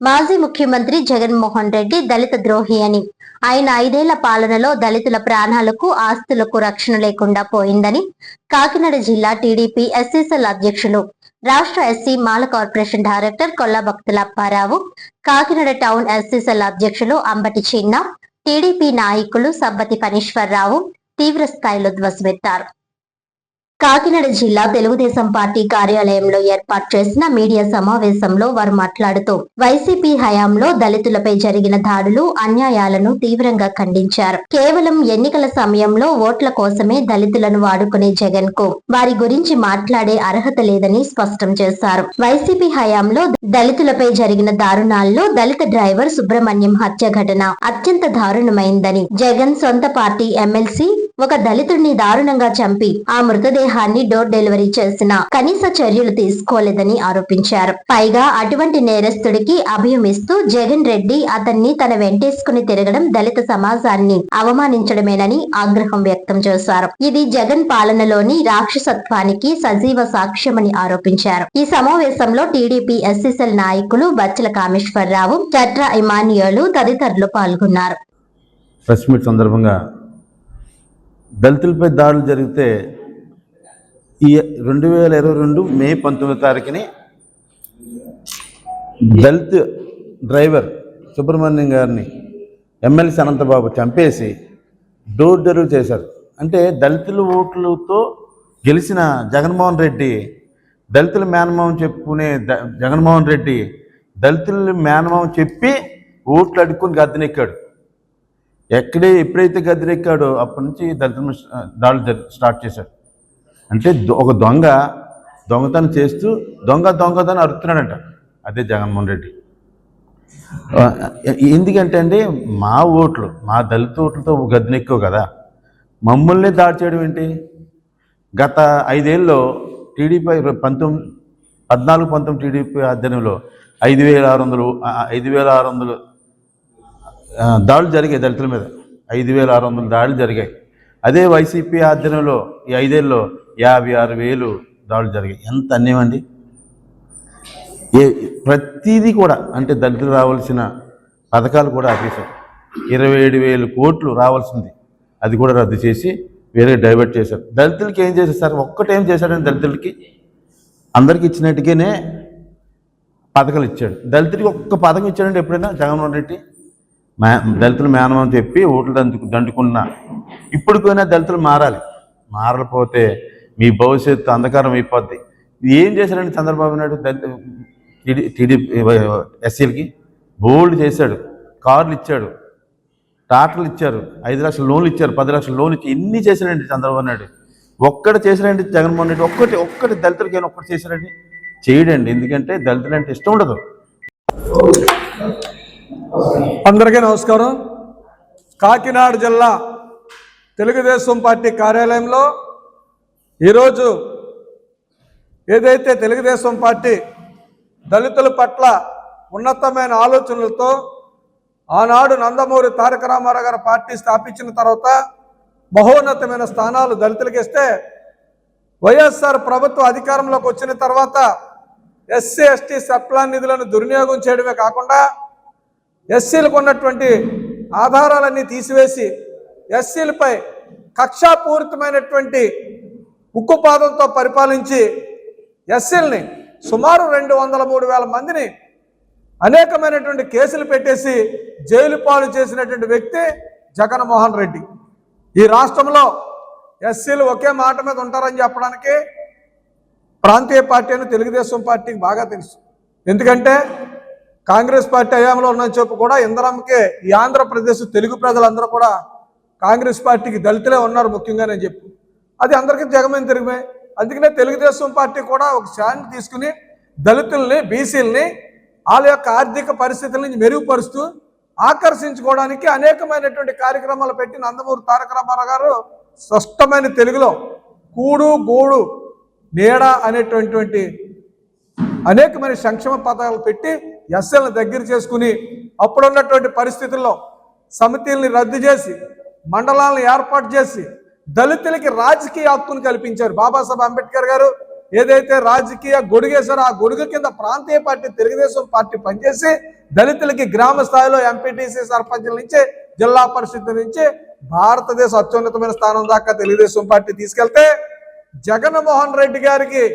మాజీ ముఖ్యమంత్రి జగన్మోహన్ రెడ్డి దళిత ద్రోహి అని, ఆయన 5 ఏళ్ల పాలనలో దళితుల ప్రాణాలకు ఆస్తులకు రక్షణ లేకుండా పోయిందని కాకినాడ జిల్లా టీడీపీ ఎస్సీసీఎల్ అధ్యక్షులు, రాష్ట్ర SC Mala corporation director Kollabhaktula Apparao, Kakinada town SCCL అధ్యక్షులు అంబటి చిన్న, టీడీపీ నాయకులు సబ్బతి ఫణీశ్వరరావు తీవ్ర స్థాయిలో ధ్వజమెత్తారు. కాకినాడ జిల్లా తెలుగుదేశం పార్టీ కార్యాలయంలో ఏర్పాటు చేసిన మీడియా సమావేశంలో వారు మాట్లాడుతూ వైసీపీ హయాంలో దళితులపై జరిగిన దాడులు, అన్యాయాలను తీవ్రంగా ఖండించారు. కేవలం ఎన్నికల సమయంలో ఓట్ల కోసమే దళితులను వాడుకునే జగన్ కు వారి గురించి మాట్లాడే అర్హత లేదని స్పష్టం చేశారు. వైసీపీ హయాంలో దళితులపై జరిగిన దారుణాల్లో దళిత డ్రైవర్ సుబ్రహ్మణ్యం హత్య ఘటన అత్యంత దారుణమైందని, జగన్ సొంత పార్టీ ఎమ్మెల్సీ ఒక దళితుడిని దారుణంగా చంపి ఆ మృతదేహాన్ని డోర్ డెలివరీ చేసిన కనీస చర్యలు తీసుకోలేదని ఆరోపించారు. పైగా అటువంటి నేరస్తుడికి అభయం ఇస్తూ జగన్ రెడ్డి అతన్ని తన వెంటేసుకుని తిరగడం దళిత సమాజాన్ని అవమానించడమేనని ఆగ్రహం వ్యక్తం చేశారు. ఇది జగన్ పాలనలోని రాక్షసత్వానికి సజీవ సాక్ష్యమని ఆరోపించారు. ఈ సమావేశంలో టీడీపీ ఎస్సీసీఎల్ నాయకులు బచ్చల కామేశ్వరరావు, చట్ర ఇమాన్యుయలు తదితరులు పాల్గొన్నారు. ప్రెస్ మీట్ సందర్భంగా దళితులపై దాడులు జరిగితే ఈ 2022 మే 19వ తారీఖుని దళిత్ డ్రైవర్ సుబ్రహ్మణ్యం గారిని ఎమ్మెల్సీ అనంతబాబు చంపేసి డోర్ డెలివరీ చేశారు. అంటే దళితుల ఓట్లతో గెలిచిన జగన్మోహన్ రెడ్డి, దళితుల మేనమావం చెప్పుకునే జగన్మోహన్ రెడ్డి దళితుల మేనమావం చెప్పి ఓట్లు అడుక్కొని గద్దెనెక్కాడు. ఎప్పుడైతే గద్దెనెక్కాడో అప్పటి నుంచి దళితుల దాడులు స్టార్ట్ చేశాడు. అంటే ఒక దొంగతనం చేస్తూ దొంగతనం అరుతున్నాడంట. అదే జగన్మోహన్ రెడ్డి. ఎందుకంటే అండి, మా దళిత ఓట్లతో గద్దెనెక్కావు కదా, మమ్మల్ని దాడి చేయడం ఏంటి? గత 5 ఏళ్ళలో టీడీపీ 14-19 టీడీపీ ఆధ్వర్యంలో 5,600 దాడులు జరిగాయి. దళితుల మీద 5,600 దాడులు జరిగాయి. అదే వైసీపీ ఆధ్వర్యంలో ఈ 5 ఏళ్ళలో 56,000 దాడులు జరిగాయి. ఎంత అన్యాయం అండి! ప్రతిదీ కూడా అంటే దళితులు రావాల్సిన పథకాలు కూడా ఆపేశారు. 27,000 కోట్లు రావాల్సింది అది కూడా రద్దు చేసి వేరే డైవర్ట్ చేశారు. దళితులకి ఏం చేశారు సార్? ఒక్కటేం చేశాడండి? దళితులకి అందరికి ఇచ్చినట్టుగానే పథకాలు ఇచ్చాడు. దళితుడికి ఒక్క పథకం ఇచ్చాడంటే ఎప్పుడైనా జగన్మోహన్ రెడ్డి? దళితులు మేనమని చెప్పి ఓట్లు దండుకున్నా ఇప్పటికైనా దళితులు మారకపోతే మీ భవిష్యత్తు అంధకారం అయిపోద్ది. ఏం చేశాడండి చంద్రబాబు నాయుడు? టీడీపీ ఎస్సీలకి బోల్డ్ చేశాడు. కార్లు ఇచ్చాడు, ట్రాక్టర్లు ఇచ్చారు, 5 లక్షల లోన్లు ఇచ్చారు, 10 లక్షల లోన్లు ఇచ్చి ఎన్ని చేశాడండి చంద్రబాబు నాయుడు? ఒక్కటి చేశాడండి జగన్మోహన్ రెడ్డి? ఒక్కటి దళితులకైనా ఒక్కటి చేశాడండి? చేయడండి. ఎందుకంటే దళితులు అంటే ఇష్టం ఉండదు. అందరికీ నమస్కారం. కాకినాడ జిల్లా తెలుగుదేశం పార్టీ కార్యాలయంలో ఈరోజు ఏదైతే తెలుగుదేశం పార్టీ దళితుల పట్ల ఉన్నతమైన ఆలోచనలతో ఆనాడు నందమూరి తారక రామారావు గారు పార్టీ స్థాపించిన తర్వాత మహోన్నతమైన స్థానాలు దళితులకు ఇస్తే, వైఎస్ఆర్ ప్రభుత్వం అధికారంలోకి వచ్చిన తర్వాత ఎస్సీ ఎస్టీ సప్లాన్ నిధులను దుర్వినియోగం చేయడమే కాకుండా ఎస్సీలకు ఉన్నటువంటి ఆధారాలన్నీ తీసివేసి ఎస్సీలపై కక్షాపూరితమైనటువంటి ఉక్కుపాదంతో పరిపాలించి ఎస్సీలని సుమారు 203,000 మందిని అనేకమైనటువంటి కేసులు పెట్టేసి జైలు పాలు చేసినటువంటి వ్యక్తి జగన్మోహన్ రెడ్డి. ఈ రాష్ట్రంలో ఎస్సీలు ఒకే మాట మీద ఉంటారని చెప్పడానికి ప్రాంతీయ పార్టీ అని తెలుగుదేశం పార్టీకి బాగా తెలుసు. ఎందుకంటే కాంగ్రెస్ పార్టీ హయాంలో ఉన్నని చెప్పు కూడా ఇందరమ్మకే ఈ ఆంధ్రప్రదేశ్ తెలుగు ప్రజలందరూ కూడా కాంగ్రెస్ పార్టీకి దళితులే ఉన్నారు ముఖ్యంగా నేను చెప్పు. అది అందరికీ జగమైన తిరిగిమే. అందుకనే తెలుగుదేశం పార్టీ కూడా ఒక స్టాండ్ తీసుకుని దళితుల్ని, బీసీలని వాళ్ళ యొక్క ఆర్థిక పరిస్థితులని మెరుగుపరుస్తూ ఆకర్షించుకోవడానికి అనేకమైనటువంటి కార్యక్రమాలు పెట్టి నందమూరి తారక రామారావు గారు స్పష్టమైన తెలుగులో కూడు గూడు నీడ అనేటువంటి అనేకమైన సంక్షేమ పథకాలు పెట్టి ఎస్ఎల్ని దగ్గర చేసుకుని అప్పుడున్నటువంటి పరిస్థితుల్లో సమితిల్ని రద్దు చేసి మండలాలను ఏర్పాటు చేసి దళితులకి రాజకీయ హక్కును కల్పించారు. బాబాసాహెబ్ అంబేద్కర్ గారు ఏదైతే రాజకీయ గొడుగేశారో ఆ గొడుగు కింద ప్రాంతీయ పార్టీ తెలుగుదేశం పార్టీ పనిచేసి దళితులకి గ్రామ స్థాయిలో ఎంపీటీసీ సర్పంచుల నుంచి జిల్లా పరిషత్ నుంచి భారతదేశ అత్యున్నతమైన స్థానం దాకా తెలుగుదేశం పార్టీ తీసుకెళ్తే జగన్మోహన్ రెడ్డి గారికి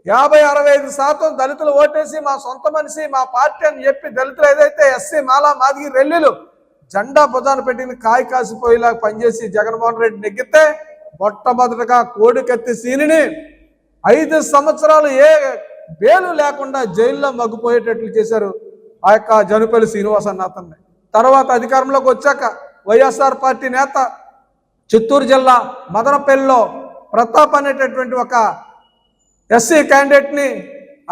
50-65% దళితులు ఓటేసి మా సొంత మనిషి మా పార్టీ అని చెప్పి దళితులు ఏదైతే ఎస్సీ మాలా మాదిగి రెల్లిలు జెండా భుజాన పెట్టిన కాయ కాసిపోయేలా పనిచేసి జగన్మోహన్ రెడ్డి నెగ్గితే మొట్టమొదటిగా కోడికత్తి సీనిని 5 సంవత్సరాలు ఏ బేలు లేకుండా జైల్లో మగ్గిపోయేటట్లు చేశారు ఆ యొక్క జనుపల్లి శ్రీనివాస్ అన్న అతన్ని. తర్వాత అధికారంలోకి వచ్చాక వైఎస్ఆర్ పార్టీ నేత చిత్తూరు జిల్లా మదనపల్లిలో ప్రతాప్ అనేటటువంటి ఒక ఎస్సీ క్యాండిడేట్ని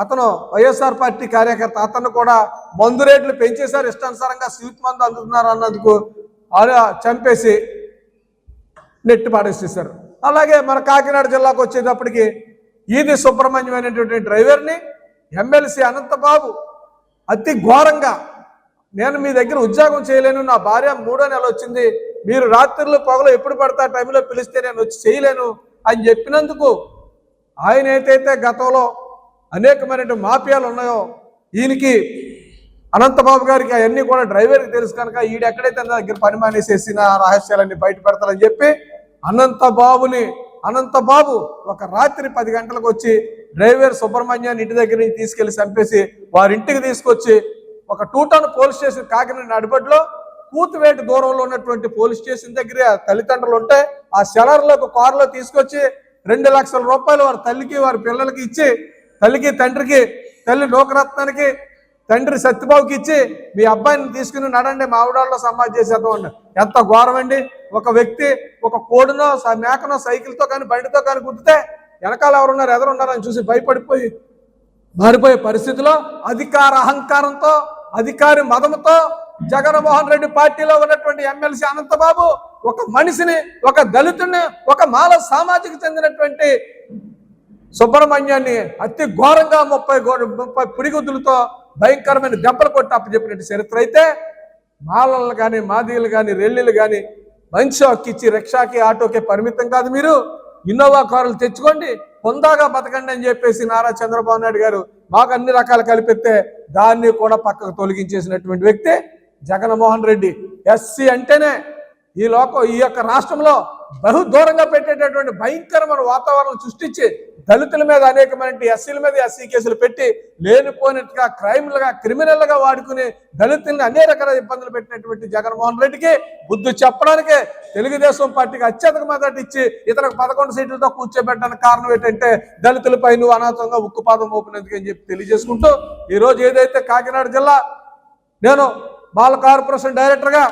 అతను వైఎస్ఆర్ పార్టీ కార్యకర్త అతను కూడా మందు రేట్లు పెంచేశారు, ఇష్టానుసారంగా స్వీట్ మందు అందుతున్నారు అన్నందుకు చంపేసి నెట్టి పాడేసేసారు. అలాగే మన కాకినాడ జిల్లాకు వచ్చేటప్పటికి ఈది సుబ్రహ్మణ్యం అనేటువంటి డ్రైవర్ని ఎమ్మెల్సీ అనంతబాబు అతి ఘోరంగా నేను మీ దగ్గర ఉద్యోగం చేయలేను, నా భార్య 3వ నెల వచ్చింది, మీరు రాత్రులు పొగలు ఎప్పుడు పడతా టైంలో పిలిస్తే నేను వచ్చి చేయలేను అని చెప్పినందుకు ఆయన ఏదైతే గతంలో అనేకమైన మాఫియాలు ఉన్నాయో ఈయనకి అనంతబాబు గారికి అవన్నీ కూడా డ్రైవర్కి తెలుసు కనుక ఈడు ఎక్కడైతే నా దగ్గర పని మానేసేసిన రహస్యాలన్నీ బయట పెడతారని చెప్పి అనంతబాబు ఒక రాత్రి 10 గంటలకు వచ్చి డ్రైవర్ సుబ్రహ్మణ్యాన్ని ఇంటి దగ్గర నుంచి తీసుకెళ్లి చంపేసి వారింటికి తీసుకొచ్చి ఒక 2 టౌన్ పోలీస్ స్టేషన్ కాకినాడ నడిబడిలో కూతువేటు దూరంలో ఉన్నటువంటి పోలీస్ స్టేషన్ దగ్గర తల్లిదండ్రులు ఉంటే ఆ సెలర్లోకి కారులో తీసుకొచ్చి 2 లక్షల రూపాయలు వారి తల్లికి వారి పిల్లలకి ఇచ్చి తల్లికి తండ్రికి తల్లి లోకరత్నానికి తండ్రి సత్యబాబుకి ఇచ్చి మీ అబ్బాయిని తీసుకుని నడండి మా ఆవిడాల్లో సమాజ్ చేసేద్దామండి. ఎంత ఘోరం అండి. ఒక వ్యక్తి ఒక కోడునో మేకనో సైకిల్తో కానీ బండితో కానీ గుద్దితే వెనకాల ఎవరున్నారు ఎదురున్నారని చూసి భయపడిపోయి మారిపోయే పరిస్థితిలో అధికార అహంకారంతో అధికారి మదముతో జగన్మోహన్ రెడ్డి పార్టీలో ఉన్నటువంటి ఎమ్మెల్సీ అనంతబాబు ఒక మనిషిని ఒక దళితుడిని ఒక మాల సామాజిక చెందినటువంటి సుబ్రహ్మణ్యాన్ని అతి ఘోరంగా 30 పిడిగుద్దులతో భయంకరమైన దెబ్బలు కొట్టి అప్పచెప్పినట్టు చరిత్ర అయితే మాలలు కానీ మాదిగలు కానీ రెల్లిలు కానీ మంచి హక్కిచ్చి రిక్షాకి ఆటోకి పరిమితం కాదు, మీరు ఇన్నోవా కారులు తెచ్చుకోండి పొందాగా బతకండి అని చెప్పేసి నారా చంద్రబాబు నాయుడు గారు మాకు అన్ని రకాలు కలిపితే దాన్ని కూడా పక్కకు తొలగించేసినటువంటి వ్యక్తి జగన్మోహన్ రెడ్డి. ఎస్సీ అంటేనే ఈ యొక్క రాష్ట్రంలో బహు దూరంగా పెట్టేటటువంటి భయంకరమైన వాతావరణం సృష్టించి దళితుల మీద అనేకమైన ఎస్సీల మీద ఎస్సీ కేసులు పెట్టి లేనిపోయినట్టుగా క్రైమ్లుగా క్రిమినల్గా వాడుకుని దళితుల్ని అనేక రకాల ఇబ్బందులు పెట్టినటువంటి జగన్మోహన్ రెడ్డికి బుద్ధి చెప్పడానికే తెలుగుదేశం పార్టీకి అత్యధిక మద్దతు ఇచ్చి ఇతనికి 11 సీట్లతో కూర్చోబెట్టడానికి కారణం ఏంటంటే దళితులపై నువ్వు అనాథంగా ఉక్కుపాదం మోపినందుకు అని చెప్పి తెలియజేసుకుంటూ ఈరోజు ఏదైతే కాకినాడ జిల్లా నేను బాల కార్పొరేషన్ డైరెక్టర్గా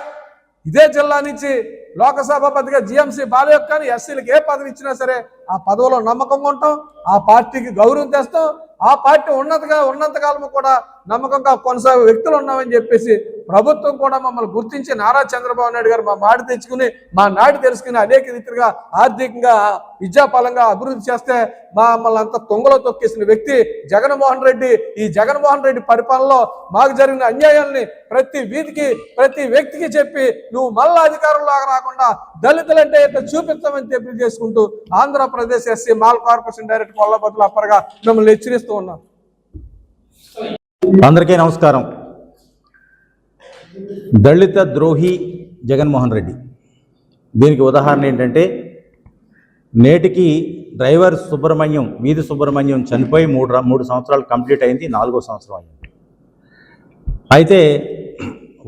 ఇదే జిల్లా నుంచి లోకసభాపతిగా జిఎంసీ బాలయ్య కానీ ఎస్సీలకు ఏ పదవి ఇచ్చినా సరే ఆ పదవిలో నమ్మకంగా ఉంటాం, ఆ పార్టీకి గౌరవం తెస్తాం, ఆ పార్టీ ఉన్నంతకాలం కూడా నమ్మకంగా కొనసాగే వ్యక్తులు ఉన్నామని చెప్పేసి ప్రభుత్వం కూడా మమ్మల్ని గుర్తించి నారా చంద్రబాబు నాయుడు గారు మా మాట తెచ్చుకుని మా నాటి తెలుసుకుని అనేక రీతిగా ఆర్థికంగా విద్యాపరంగా అభివృద్ధి చేస్తే మమ్మల్ని అంతా తొంగలో తొక్కేసిన వ్యక్తి జగన్మోహన్ రెడ్డి. ఈ జగన్మోహన్ రెడ్డి పరిపాలనలో మాకు జరిగిన అన్యాయాల్ని ప్రతి వీధికి ప్రతి వ్యక్తికి చెప్పి నువ్వు మళ్ళా అధికారంలో రాకుండా దళితులంటే ఇట్లా చూపించమని తెలియజేసుకుంటూ Andhra Pradesh SC Mala corporation director Kollabaddula అప్పరగా మిమ్మల్ని హెచ్చరిస్తూ ఉన్నాం. అందరికీ నమస్కారం. దళిత ద్రోహి జగన్మోహన్ రెడ్డి, దీనికి ఉదాహరణ ఏంటంటే నేటికి డ్రైవర్ సుబ్రహ్మణ్యం వీధి సుబ్రహ్మణ్యం చనిపోయి 3 సంవత్సరాలు కంప్లీట్ అయింది, 4వ సంవత్సరం అయింది. అయితే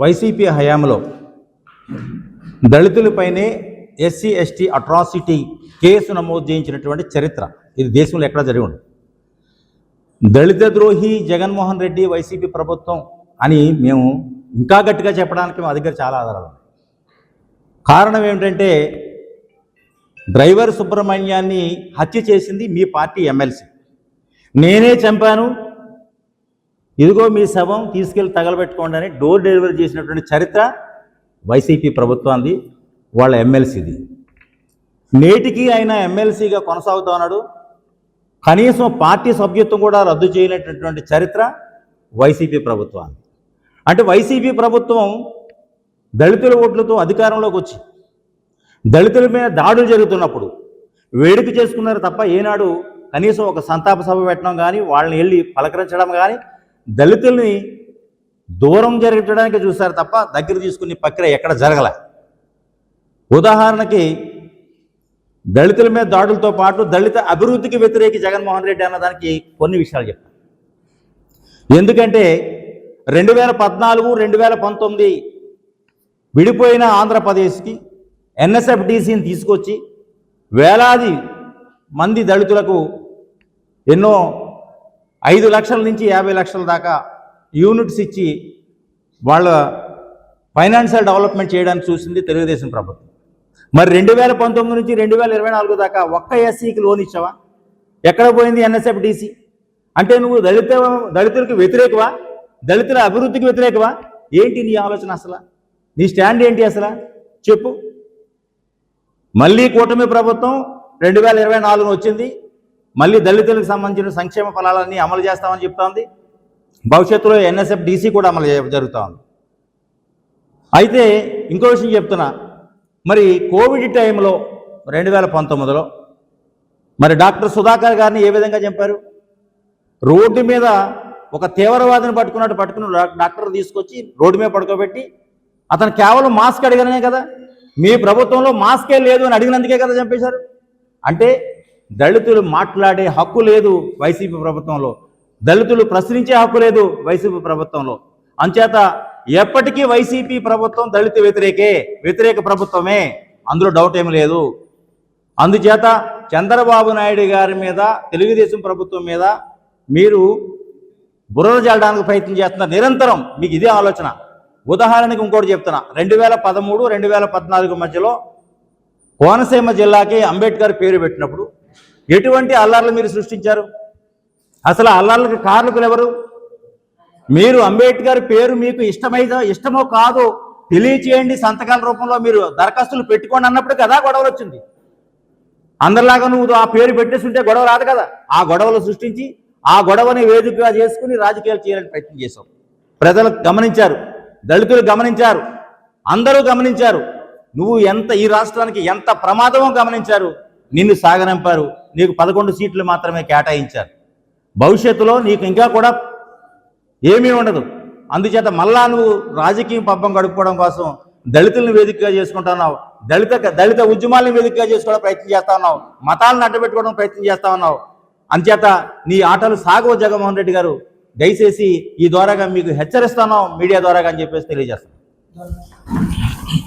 వైసీపీ హయాంలో దళితులపైనే ఎస్సీ ఎస్టీ అట్రాసిటీ కేసు నమోదు చేయించినటువంటి చరిత్ర ఇది దేశంలో ఎక్కడ జరిగి ఉండదు. దళిత ద్రోహి జగన్మోహన్ రెడ్డి వైసీపీ ప్రభుత్వం అని మేము ఇంకా గట్టిగా చెప్పడానికి మా దగ్గర చాలా ఆధారాలు ఉన్నాయి. కారణం ఏమిటంటే డ్రైవర్ సుబ్రహ్మణ్యాన్ని హత్య చేసింది మీ పార్టీ ఎమ్మెల్సీ. నేనే చంపాను, ఇదిగో మీ శవం తీసుకెళ్ళి తగలబెట్టుకోండి అని డోర్ డెలివరీ చేసినటువంటి చరిత్ర వైసీపీ ప్రభుత్వాన్ని, వాళ్ళ ఎమ్మెల్సీది. నేటికి ఆయన ఎమ్మెల్సీగా కొనసాగుతూ ఉన్నాడు. కనీసం పార్టీ సభ్యత్వం కూడా రద్దు చేయనటువంటి చరిత్ర వైసీపీ ప్రభుత్వాన్ని. అంటే వైసీపీ ప్రభుత్వం దళితుల ఓట్లతో అధికారంలోకి వచ్చి దళితుల మీద దాడులు జరుగుతున్నప్పుడు వేడుక చేసుకున్నారు తప్ప ఏనాడు కనీసం ఒక సంతాప సభ పెట్టడం కానీ, వాళ్ళని వెళ్ళి పలకరించడం కానీ, దళితుల్ని దూరం జరగడానికి చూశారు తప్ప దగ్గర తీసుకునే ప్రక్రియ ఎక్కడ జరగలే. ఉదాహరణకి దళితుల మీద దాడులతో పాటు దళిత అభివృద్ధికి వ్యతిరేకి జగన్మోహన్ రెడ్డి అన్నదానికి కొన్ని విషయాలు చెప్తాను. ఎందుకంటే 2014, 2019 విడిపోయిన ఆంధ్రప్రదేశ్కి ఎన్ఎస్ఎఫ్డిసిని తీసుకొచ్చి వేలాది మంది దళితులకు ఎన్నో 5 లక్షల నుంచి 50 లక్షల దాకా యూనిట్స్ ఇచ్చి వాళ్ళ ఫైనాన్షియల్ డెవలప్మెంట్ చేయడానికి చూసింది తెలుగుదేశం ప్రభుత్వం. మరి 2019 నుంచి 2024 దాకా ఒక్క ఎస్సీకి లోన్ ఇచ్చావా? ఎక్కడ పోయింది ఎన్ఎస్ఎఫ్డిసి? అంటే నువ్వు దళితులకు వ్యతిరేకవా? దళితుల అభివృద్ధికి వ్యతిరేకవా? ఏంటి నీ ఆలోచన? అసలు నీ స్టాండ్ ఏంటి అసలు చెప్పు. మళ్ళీ కూటమి ప్రభుత్వం 2024 వచ్చింది. మళ్ళీ దళితులకు సంబంధించిన సంక్షేమ ఫలాలన్నీ అమలు చేస్తామని చెప్తోంది. భవిష్యత్తులో ఎన్ఎస్ఎఫ్డిసి కూడా అమలు జరుగుతూ ఉంది. అయితే ఇంకో విషయం చెప్తున్నా, మరి కోవిడ్ టైంలో 2019లో మరి డాక్టర్ సుధాకర్ గారిని ఏ విధంగా చంపారు? రోడ్డు మీద ఒక తీవ్రవాదిని పట్టుకుని డాక్టర్ తీసుకొచ్చి రోడ్డు మీద పడుకోబెట్టి అతను కేవలం మాస్క్ అడిగానే కదా, మీ ప్రభుత్వంలో మాస్కే లేదు అని అడిగినందుకే కదా చంపేశారు. అంటే దళితులు మాట్లాడే హక్కు లేదు వైసీపీ ప్రభుత్వంలో, దళితులు ప్రశ్నించే హక్కు లేదు వైసీపీ ప్రభుత్వంలో. అంచేత ఎప్పటికీ వైసీపీ ప్రభుత్వం దళిత వ్యతిరేక ప్రభుత్వమే, అందులో డౌట్ ఏమి లేదు. అందుచేత చంద్రబాబు నాయుడు గారి మీద, తెలుగుదేశం ప్రభుత్వం మీద మీరు బురద జల్లడానికి ప్రయత్నం చేస్తున్నారు నిరంతరం. మీకు ఇదే ఆలోచన. ఉదాహరణకి ఇంకోటి చెప్తున్నా, 2013, 2014 మధ్యలో కోనసీమ జిల్లాకి అంబేద్కర్ పేరు పెట్టినప్పుడు ఎటువంటి అల్లర్లు మీరు సృష్టించారు? అసలు అల్లర్లకు కారకులు ఎవరు? మీరు అంబేద్కర్ పేరు మీకు ఇష్టమో కాదో తెలియచేయండి, సంతకాల రూపంలో మీరు దరఖాస్తులు పెట్టుకోండి అన్నప్పుడు కదా గొడవలు వచ్చింది. అందరిలాగా నువ్వు ఆ పేరు పెట్టేస్తుంటే గొడవ రాదు కదా. ఆ గొడవలు సృష్టించి ఆ గొడవని వేదికగా చేసుకుని రాజకీయాలు చేయాలని ప్రయత్నం చేశావు. ప్రజలు గమనించారు, దళితులు గమనించారు, అందరూ గమనించారు. నువ్వు ఈ రాష్ట్రానికి ఎంత ప్రమాదమో గమనించారు. నిన్ను సాగనంపారు. నీకు 11 సీట్లు మాత్రమే కేటాయించారు. భవిష్యత్తులో నీకు ఇంకా కూడా ఏమీ ఉండదు. అందుచేత మళ్ళా నువ్వు రాజకీయ పబ్బం గడుపుకోవడం కోసం దళితులను వేదికగా చేసుకుంటున్నావు, దళిత ఉద్యమాలను వేదికగా చేసుకోవడం ప్రయత్నం చేస్తా ఉన్నావు, మతాలను అడ్డపెట్టుకోవడం ప్రయత్నం చేస్తా ఉన్నావు. అంచేత నీ ఆటలు సాగవు జగన్మోహన్ రెడ్డి గారు. దయచేసి ఈ ద్వారాగా మీకు హెచ్చరిస్తాను, మీడియా ద్వారాగా అని చెప్పేసి తెలియజేస్తాను.